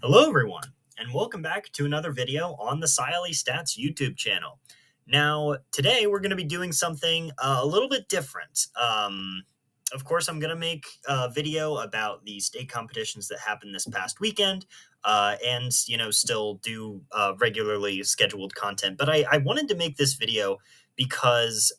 Hello, everyone, and welcome back to another video on the Siley Stats YouTube channel. Now, today we're going to be doing something a little bit different. Of course, I'm going to make a video about the state competitions that happened this past weekend, and still do regularly scheduled content. But I wanted to make this video because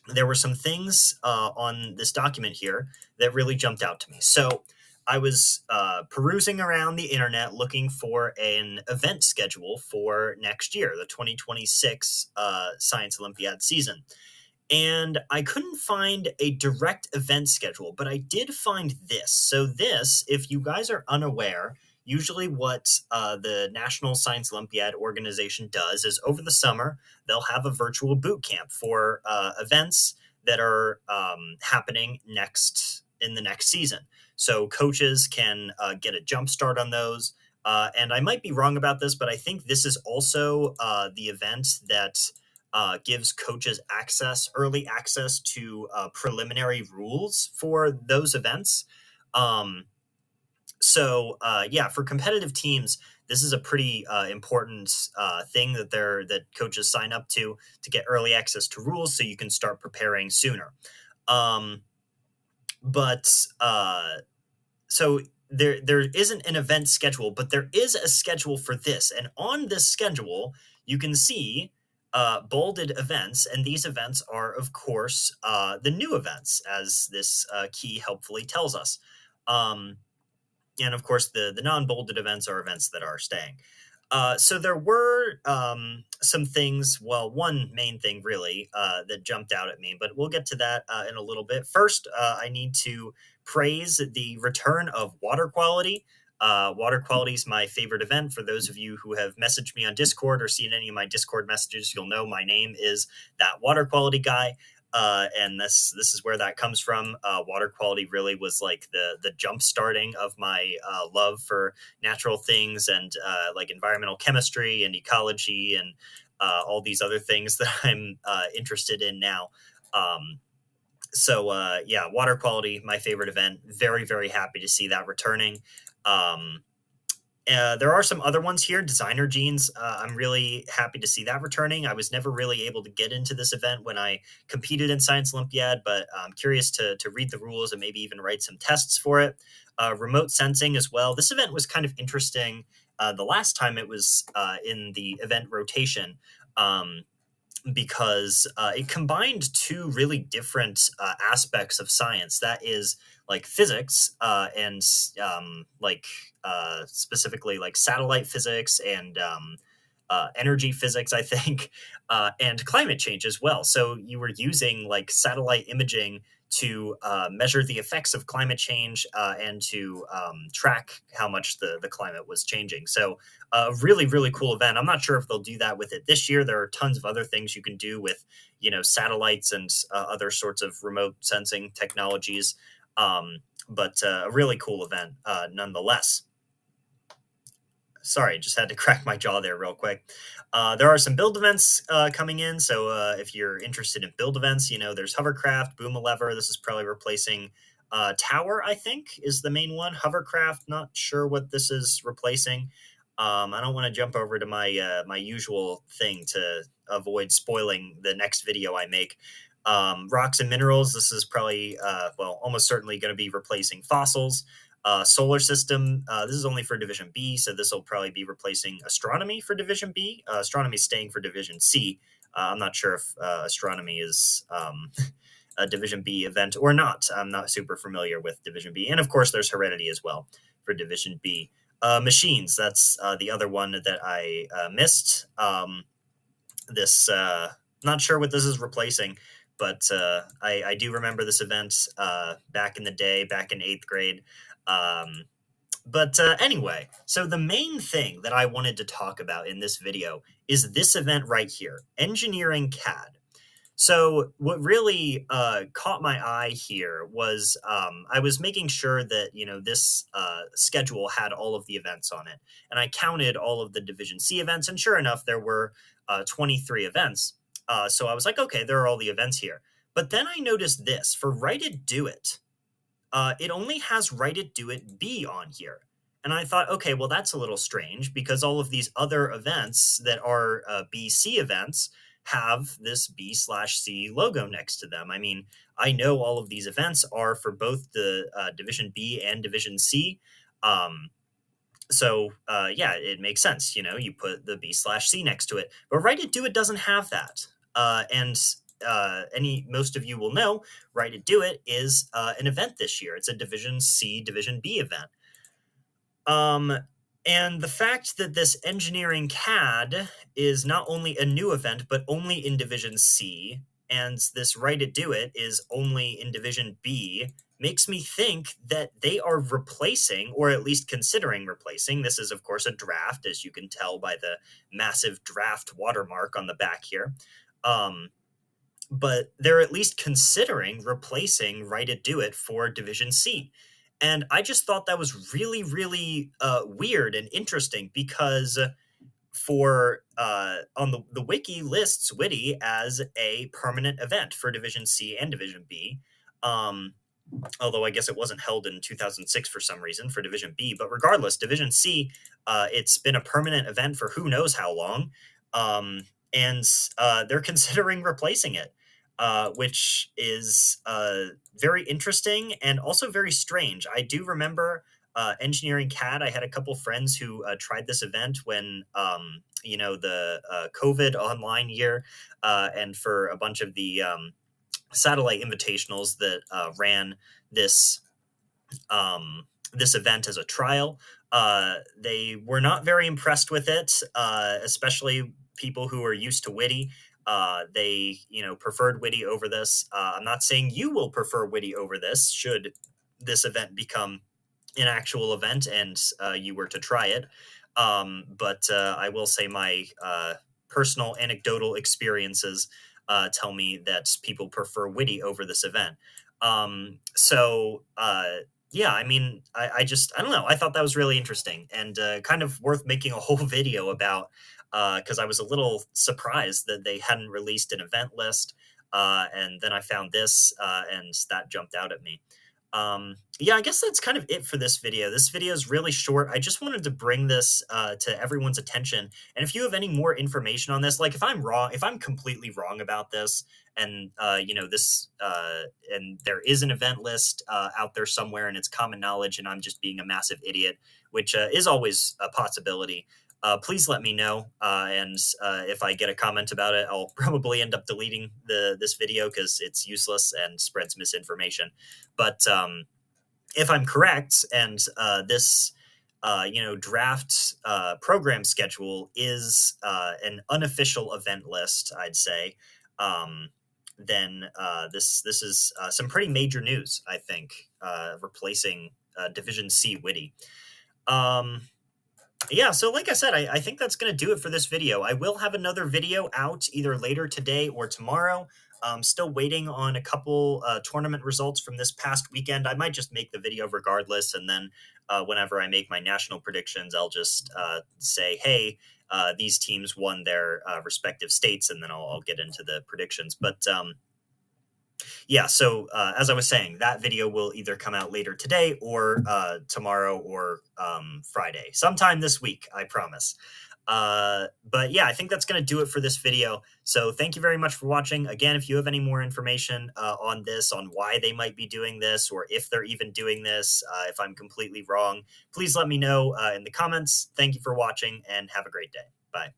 there were some things on this document here that really jumped out to me. So I was perusing around the internet looking for an event schedule for next year, the 2026 Science Olympiad season. And I couldn't find a direct event schedule, but I did find this. So this, if you guys are unaware, usually what the National Science Olympiad organization does is over the summer, they'll have a virtual boot camp for events that are happening in the next season. So coaches can get a jump start on those. And I might be wrong about this, but I think this is also the event that gives coaches early access to preliminary rules for those events. Yeah, for competitive teams, this is a pretty important thing that coaches sign up to get early access to rules, so you can start preparing sooner. Um, but so there isn't an event schedule, but there is a schedule for this, and on this schedule you can see bolded events, and these events are, of course, the new events, as this key helpfully tells us. And of course, the non-bolded events are events that are staying. So there were some things, well, one main thing really that jumped out at me, but we'll get to that in a little bit. First, I need to praise the return of water quality. Water quality is my favorite event. For those of you who have messaged me on Discord or seen any of my Discord messages, you'll know my name is that water quality guy. And this is where that comes from. Water quality really was like the jump starting of my love for natural things and like environmental chemistry and ecology and all these other things that I'm interested in now. Yeah, water quality, my favorite event. Very, very happy to see that returning. There are some other ones here. Designer jeans. I'm really happy to see that returning. I was never really able to get into this event when I competed in Science Olympiad, but I'm curious to read the rules and maybe even write some tests for it. Remote sensing as well. This event was kind of interesting. The last time it was in the event rotation. Because it combined two really different aspects of science. That is like physics and specifically like satellite physics and energy physics, I think, and climate change as well. So you were using like satellite imaging to measure the effects of climate change and to track how much the climate was changing. So a really, really cool event. I'm not sure if they'll do that with it this year. There are tons of other things you can do with, satellites and other sorts of remote sensing technologies. But a really cool event nonetheless. Sorry, just had to crack my jaw there real quick. There are some build events coming in. So if you're interested in build events, there's Hovercraft, Boom a Lever. This is probably replacing Tower, I think, is the main one. Hovercraft, not sure what this is replacing. I don't want to jump over to my usual thing to avoid spoiling the next video I make. Rocks and Minerals, this is probably, almost certainly going to be replacing Fossils. Solar System, this is only for Division B, so this will probably be replacing Astronomy for Division B. Astronomy is staying for Division C. I'm not sure if Astronomy is a Division B event or not. I'm not super familiar with Division B. And of course, there's Heredity as well for Division B. Machines, that's the other one that I missed. Not sure what this is replacing, but I do remember this event back in the day, back in 8th grade. Anyway, so the main thing that I wanted to talk about in this video is this event right here, Engineering CAD. So what really caught my eye here was I was making sure that, this schedule had all of the events on it. And I counted all of the Division C events, and sure enough, there were 23 events. So I was like, okay, there are all the events here. But then I noticed this, for Write It, Do It, it only has Write It, Do It B on here. And I thought, okay, well, that's a little strange because all of these other events that are BC events have this B/C logo next to them. I mean, I know all of these events are for both the Division B and Division C. Um, so yeah, it makes sense. You know, you put the B/C next to it, but Write It Do It doesn't have that. And any most of you will know, Write It Do It is an event this year. It's a Division C, Division B event. Um, and the fact that this engineering CAD is not only a new event, but only in Division C, and this Write It Do It is only in Division B, makes me think that they are replacing, or at least considering replacing. This is, of course, a draft, as you can tell by the massive draft watermark on the back here. But they're at least considering replacing Write It Do It for Division C. And I just thought that was really, really weird and interesting because for on the wiki lists Widi as a permanent event for Division C and Division B. Um, Although I guess it wasn't held in 2006 for some reason for Division B. But regardless, Division C, it's been a permanent event for who knows how long. Um, and they're considering replacing it, which is very interesting and also very strange. I do remember engineering CAD. I had a couple friends who tried this event when, the COVID online year, and for a bunch of the satellite invitationals that ran this this event as a trial. They were not very impressed with it, especially people who are used to Widi. They, preferred Widi over this. I'm not saying you will prefer Widi over this. Should this event become an actual event and you were to try it, but I will say my personal anecdotal experiences tell me that people prefer Widi over this event. Yeah, I mean, I don't know. I thought that was really interesting and kind of worth making a whole video about because I was a little surprised that they hadn't released an event list. And then I found this and that jumped out at me. Yeah, I guess that's kind of it for this video. This video is really short. I just wanted to bring this to everyone's attention. And if you have any more information on this, like if I'm wrong, if I'm completely wrong about this, and and there is an event list out there somewhere, and it's common knowledge, and I'm just being a massive idiot, which is always a possibility. Please let me know, and if I get a comment about it, I'll probably end up deleting this video because it's useless and spreads misinformation. But if I'm correct, and this draft program schedule is an unofficial event list, I'd say, then this is some pretty major news. I think replacing Division C Widi. Yeah, so like I said, I think that's going to do it for this video. I will have another video out either later today or tomorrow. I'm still waiting on a couple tournament results from this past weekend. I might just make the video regardless, and then whenever I make my national predictions, I'll just say, hey, these teams won their respective states, and then I'll get into the predictions. But yeah, so as I was saying, that video will either come out later today or tomorrow or Friday, sometime this week, I promise. But yeah, I think that's going to do it for this video. So thank you very much for watching. Again, if you have any more information on this, on why they might be doing this, or if they're even doing this, if I'm completely wrong, please let me know in the comments. Thank you for watching and have a great day. Bye.